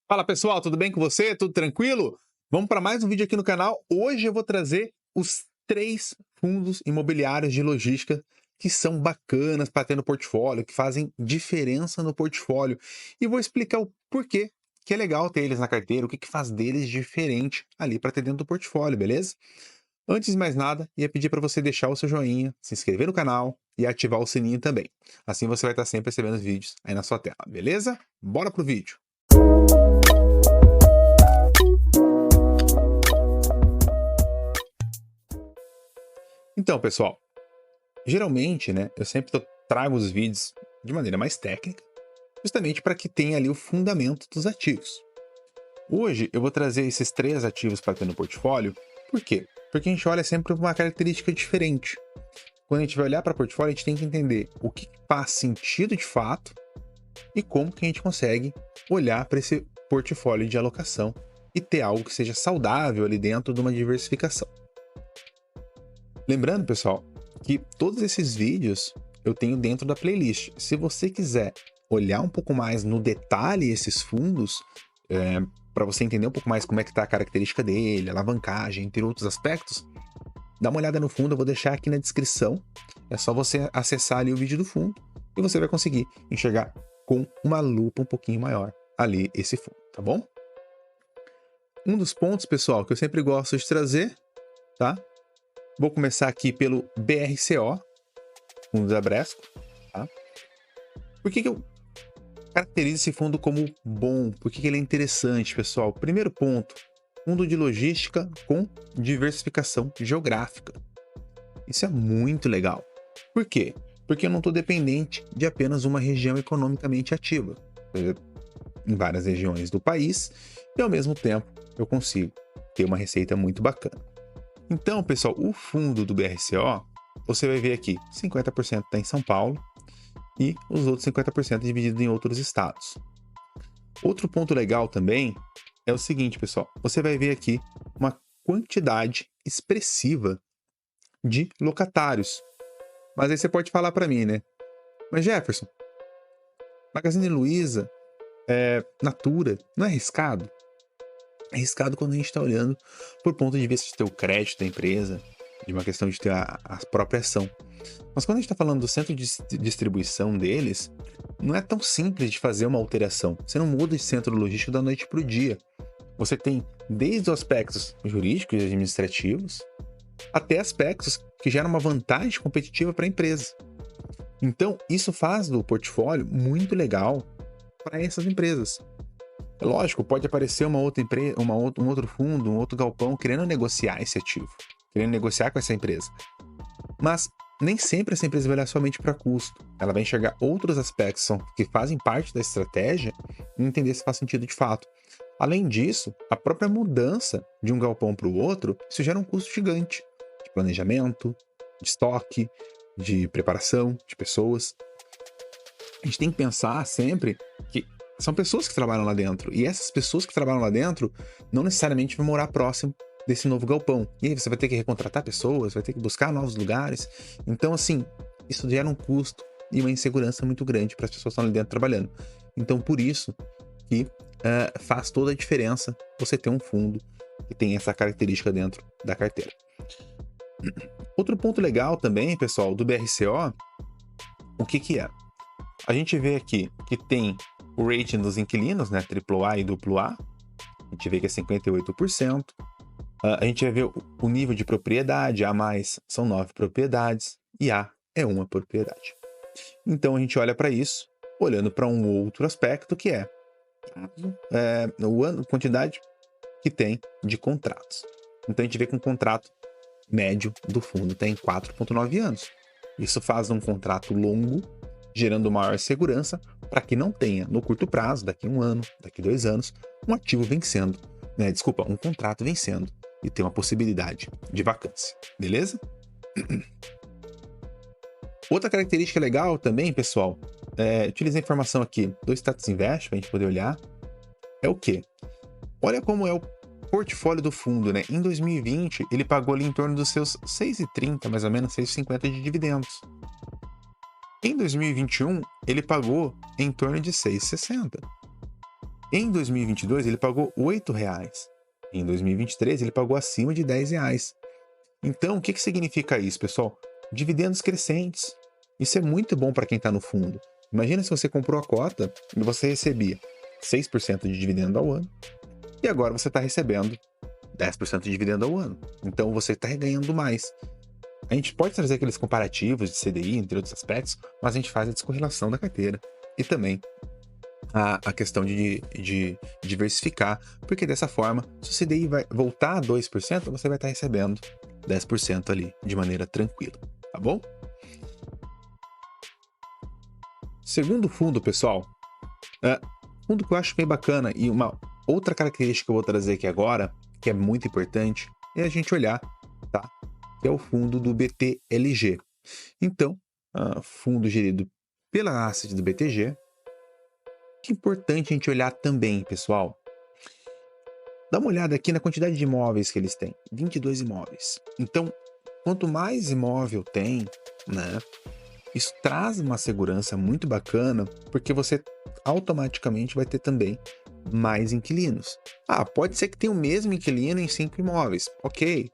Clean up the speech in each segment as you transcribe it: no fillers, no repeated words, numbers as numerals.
Fala pessoal, tudo bem com você? Tudo tranquilo? Vamos para mais um vídeo aqui no canal. Hoje eu vou trazer os 3 fundos imobiliários de logística que são bacanas para ter no portfólio, que fazem diferença no portfólio. E vou explicar o porquê que é legal ter eles na carteira, o que faz deles diferente ali para ter dentro do portfólio, beleza? Antes de mais nada, ia pedir para você deixar o seu joinha, se inscrever no canal e ativar o sininho também. Assim você vai estar sempre recebendo os vídeos aí na sua tela, beleza? Bora pro vídeo! Então, pessoal, geralmente, né, eu sempre trago os vídeos de maneira mais técnica, justamente para que tenha ali o fundamento dos ativos. Hoje eu vou trazer esses 3 ativos para ter no portfólio. Por quê? Porque a gente olha sempre uma característica diferente. Quando a gente vai olhar para o portfólio, a gente tem que entender o que faz sentido de fato e como que a gente consegue olhar para esse portfólio de alocação e ter algo que seja saudável ali dentro de uma diversificação. Lembrando, pessoal, que todos esses vídeos eu tenho dentro da playlist. Se você quiser olhar um pouco mais no detalhe esses fundos, para você entender um pouco mais como é que está a característica dele, alavancagem, entre outros aspectos, dá uma olhada no fundo, eu vou deixar aqui na descrição. É só você acessar ali o vídeo do fundo e você vai conseguir enxergar com uma lupa um pouquinho maior ali esse fundo, tá bom? Um dos pontos, pessoal, que eu sempre gosto de trazer, tá? Vou começar aqui pelo BRCO, fundo da Bresco, tá? Por que eu caracterizo esse fundo como bom? Por que ele é interessante, pessoal? Primeiro ponto, fundo de logística com diversificação geográfica. Isso é muito legal. Por quê? Porque eu não estou dependente de apenas uma região economicamente ativa, em várias regiões do país, e ao mesmo tempo eu consigo ter uma receita muito bacana. Então, pessoal, o fundo do BRCO, você vai ver aqui, 50% está em São Paulo e os outros 50% dividido em outros estados. Outro ponto legal também é o seguinte, pessoal, você vai ver aqui uma quantidade expressiva de locatários. Mas aí você pode falar para mim, né? Mas Jefferson, Magazine Luiza, Natura, não é arriscado? É arriscado quando a gente está olhando por ponto de vista de ter o crédito da empresa, de uma questão de ter a própria ação. Mas quando a gente está falando do centro de distribuição deles, não é tão simples de fazer uma alteração. Você não muda de centro logístico da noite para o dia. Você tem desde os aspectos jurídicos e administrativos até aspectos que geram uma vantagem competitiva para a empresa. Então, isso faz do portfólio muito legal para essas empresas. É lógico, pode aparecer uma outra empresa, um outro fundo, um outro galpão querendo negociar esse ativo, querendo negociar com essa empresa. Mas nem sempre essa empresa vai olhar somente para custo. Ela vai enxergar outros aspectos que fazem parte da estratégia e entender se faz sentido de fato. Além disso, a própria mudança de um galpão para o outro, isso gera um custo gigante de planejamento, de estoque, de preparação de pessoas. A gente tem que pensar sempre que são pessoas que trabalham lá dentro. E essas pessoas que trabalham lá dentro não necessariamente vão morar próximo desse novo galpão. E aí você vai ter que recontratar pessoas, vai ter que buscar novos lugares. Então, assim, isso gera um custo e uma insegurança muito grande para as pessoas que estão ali dentro trabalhando. Então, por isso que faz toda a diferença você ter um fundo que tem essa característica dentro da carteira. Outro ponto legal também, pessoal, do BRCO, o que é? A gente vê aqui que tem o rating dos inquilinos, né, AAA e AA, a gente vê que é 58%. A gente vai ver o nível de propriedade, A+, são 9 propriedades, e A é uma propriedade. Então a gente olha para isso, olhando para um outro aspecto, que é a quantidade que tem de contratos. Então a gente vê que um contrato médio do fundo tem 4,9 anos. Isso faz um contrato longo, gerando maior segurança para que não tenha, no curto prazo, daqui 1 ano, daqui 2 anos, um ativo vencendo, um contrato vencendo e ter uma possibilidade de vacância, beleza? Outra característica legal também, pessoal, utilizei a informação aqui do Status Invest para a gente poder olhar, é o quê? Olha como é o portfólio do fundo, né? Em 2020, ele pagou ali em torno dos seus 6,30, mais ou menos 6,50 de dividendos. Em 2021, ele pagou em torno de 6,60. Em 2022, ele pagou R$ 8. Em 2023, ele pagou acima de R$ 10. Então, o que significa isso, pessoal? Dividendos crescentes. Isso é muito bom para quem está no fundo. Imagina se você comprou a cota e você recebia 6% de dividendo ao ano e agora você está recebendo 10% de dividendo ao ano. Então, você está ganhando mais. A gente pode trazer aqueles comparativos de CDI, entre outros aspectos, mas a gente faz a descorrelação da carteira e também a questão de diversificar, porque dessa forma, se o CDI vai voltar a 2%, você vai estar recebendo 10% ali de maneira tranquila, tá bom? Segundo fundo, pessoal, fundo que eu acho bem bacana e uma outra característica que eu vou trazer aqui agora, que é muito importante, é a gente olhar, tá? Que é o fundo do BTLG. Então, fundo gerido pela asset do BTG. Que é importante a gente olhar também, pessoal. Dá uma olhada aqui na quantidade de imóveis que eles têm. 22 imóveis. Então, quanto mais imóvel tem, né? Isso traz uma segurança muito bacana, porque você automaticamente vai ter também mais inquilinos. Pode ser que tenha o mesmo inquilino em 5 imóveis, ok.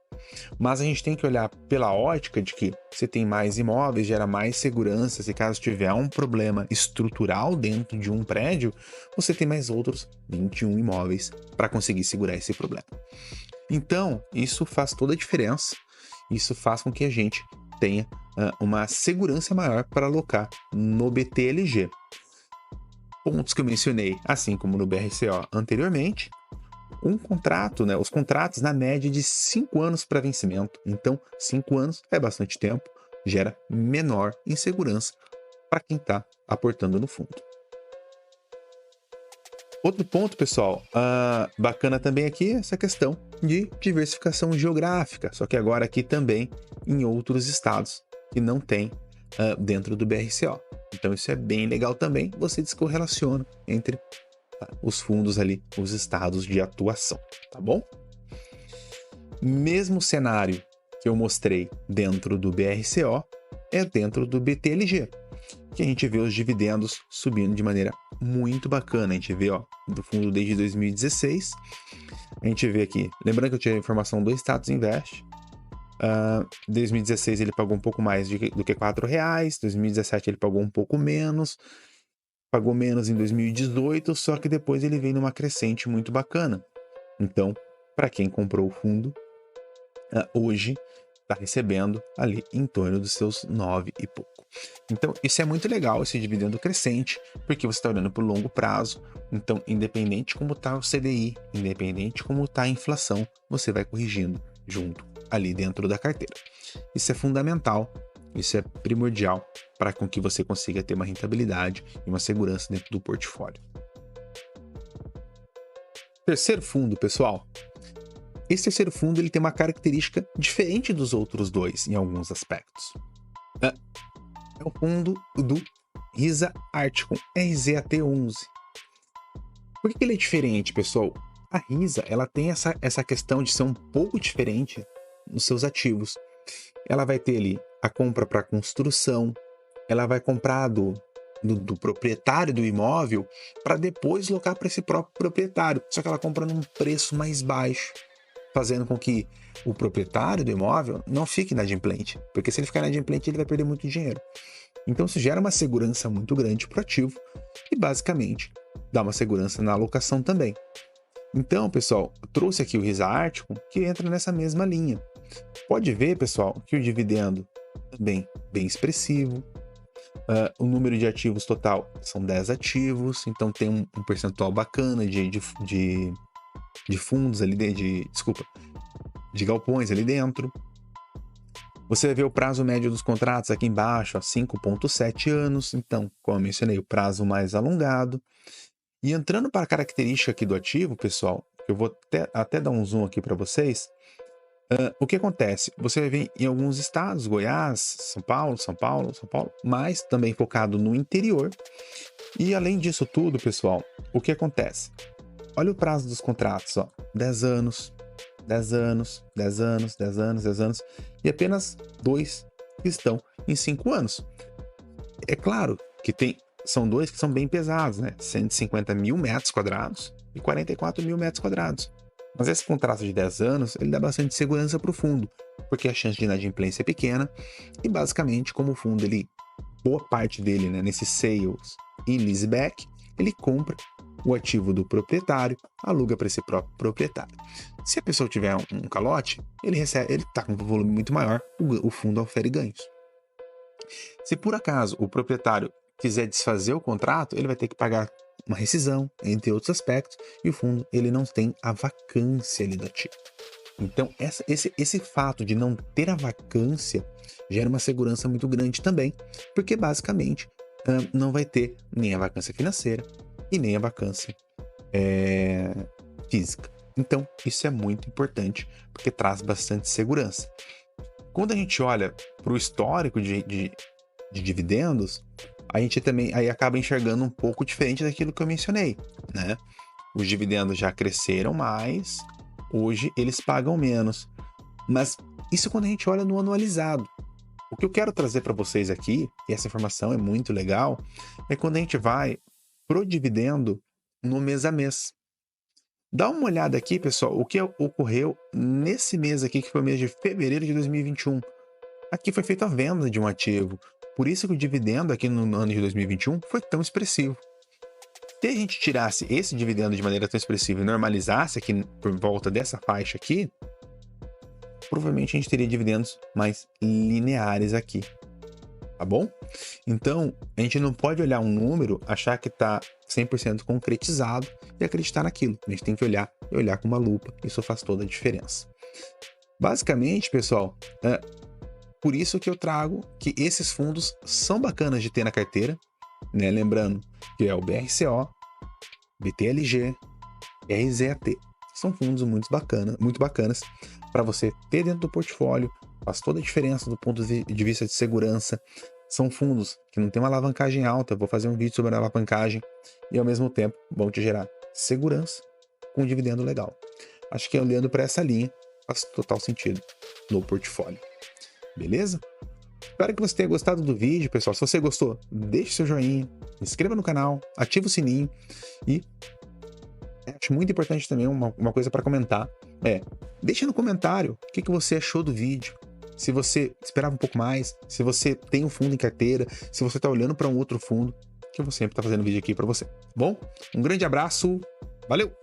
Mas a gente tem que olhar pela ótica de que se tem mais imóveis, gera mais segurança. Se caso tiver um problema estrutural dentro de um prédio, você tem mais outros 21 imóveis para conseguir segurar esse problema. Então, isso faz toda a diferença. Isso faz com que a gente tenha uma segurança maior para alocar no BTLG. Pontos que eu mencionei, assim como no BRCO anteriormente, um contrato, né? Os contratos na média de 5 anos para vencimento. Então, 5 anos é bastante tempo, gera menor insegurança para quem está aportando no fundo. Outro ponto, pessoal, bacana também aqui, essa questão de diversificação geográfica, só que agora aqui também em outros estados que não tem dentro do BRCO. Então isso é bem legal também, você descorrelaciona entre os fundos ali, os estados de atuação, tá bom? Mesmo cenário que eu mostrei dentro do BRCO é dentro do BTLG, que a gente vê os dividendos subindo de maneira muito bacana. A gente vê, do fundo desde 2016, a gente vê aqui, lembrando que eu tirei a informação do Status Invest, 2016 ele pagou um pouco mais do que R$4, 2017 ele pagou um pouco menos, pagou menos em 2018, só que depois ele veio numa crescente muito bacana. Então, para quem comprou o fundo, hoje está recebendo ali em torno dos seus 9 e pouco. Então, isso é muito legal, esse dividendo crescente, porque você está olhando para o longo prazo. Então, independente como está o CDI, independente como está a inflação, você vai corrigindo junto ali dentro da carteira. Isso é fundamental, isso é primordial para com que você consiga ter uma rentabilidade e uma segurança dentro do portfólio. Terceiro fundo, pessoal. Esse terceiro fundo ele tem uma característica diferente dos outros dois em alguns aspectos. É o fundo do RISA Articum, RZAT11. Por que ele é diferente, pessoal? A RISA ela tem essa questão de ser um pouco diferente nos seus ativos. Ela vai ter ali a compra para construção, ela vai comprar do proprietário do imóvel para depois locar para esse próprio proprietário, só que ela compra num preço mais baixo, fazendo com que o proprietário do imóvel não fique inadimplente, porque se ele ficar inadimplente ele vai perder muito dinheiro. Então isso gera uma segurança muito grande para o ativo e basicamente dá uma segurança na alocação também. Então, pessoal, eu trouxe aqui o RISA Articum, que entra nessa mesma linha. Pode ver, pessoal, que o dividendo também bem expressivo. O número de ativos total são 10 ativos, então tem um percentual bacana de fundos ali, de galpões ali dentro. Você vai ver o prazo médio dos contratos aqui embaixo, 5,7 anos. Então, como eu mencionei, o prazo mais alongado. E entrando para a característica aqui do ativo, pessoal, eu vou até dar um zoom aqui para vocês. O que acontece? Você vai ver em alguns estados, Goiás, São Paulo, mas também focado no interior. E além disso tudo, pessoal, o que acontece? Olha o prazo dos contratos, 10 anos, 10 anos, 10 anos, 10 anos, 10 anos, e apenas 2 estão em 5 anos. É claro que tem são dois que são bem pesados, né? 150 mil metros quadrados e 44 mil metros quadrados. Mas esse contrato de 10 anos, ele dá bastante segurança para o fundo, porque a chance de inadimplência é pequena e basicamente como o fundo, boa parte dele, né, nesse sales e leaseback, ele compra o ativo do proprietário, aluga para esse próprio proprietário. Se a pessoa tiver um calote, ele está com um volume muito maior, o fundo ofere ganhos. Se por acaso o proprietário quiser desfazer o contrato, ele vai ter que pagar uma rescisão, entre outros aspectos, e o fundo ele não tem a vacância ali do ativo. Então, esse fato de não ter a vacância gera uma segurança muito grande também, porque basicamente não vai ter nem a vacância financeira e nem a vacância física. Então, isso é muito importante, porque traz bastante segurança. Quando a gente olha para o histórico de dividendos, a gente também aí acaba enxergando um pouco diferente daquilo que eu mencionei, né? Os dividendos já cresceram mais, hoje eles pagam menos. Mas isso quando a gente olha no anualizado. O que eu quero trazer para vocês aqui, e essa informação é muito legal, é quando a gente vai pro dividendo no mês a mês. Dá uma olhada aqui, pessoal, o que ocorreu nesse mês aqui, que foi o mês de fevereiro de 2021. Aqui foi feita a venda de um ativo. Por isso que o dividendo aqui no ano de 2021 foi tão expressivo. Se a gente tirasse esse dividendo de maneira tão expressiva e normalizasse aqui por volta dessa faixa aqui, provavelmente a gente teria dividendos mais lineares aqui. Tá bom? Então, a gente não pode olhar um número, achar que está 100% concretizado e acreditar naquilo. A gente tem que olhar e olhar com uma lupa. Isso faz toda a diferença. Basicamente, pessoal, por isso que eu trago que esses fundos são bacanas de ter na carteira, né? Lembrando que é o BRCO, BTLG, RZAT. São fundos muito bacanas para você ter dentro do portfólio, faz toda a diferença do ponto de vista de segurança. São fundos que não tem uma alavancagem alta, eu vou fazer um vídeo sobre a alavancagem e ao mesmo tempo vão te gerar segurança com um dividendo legal. Acho que olhando para essa linha faz total sentido no portfólio. Beleza? Espero que você tenha gostado do vídeo, pessoal. Se você gostou, deixe seu joinha, se inscreva no canal, ative o sininho e acho muito importante também uma coisa para comentar. Deixe no comentário o que você achou do vídeo. Se você esperava um pouco mais, se você tem um fundo em carteira, se você está olhando para um outro fundo, que eu vou sempre estar fazendo vídeo aqui para você. Bom, um grande abraço, valeu!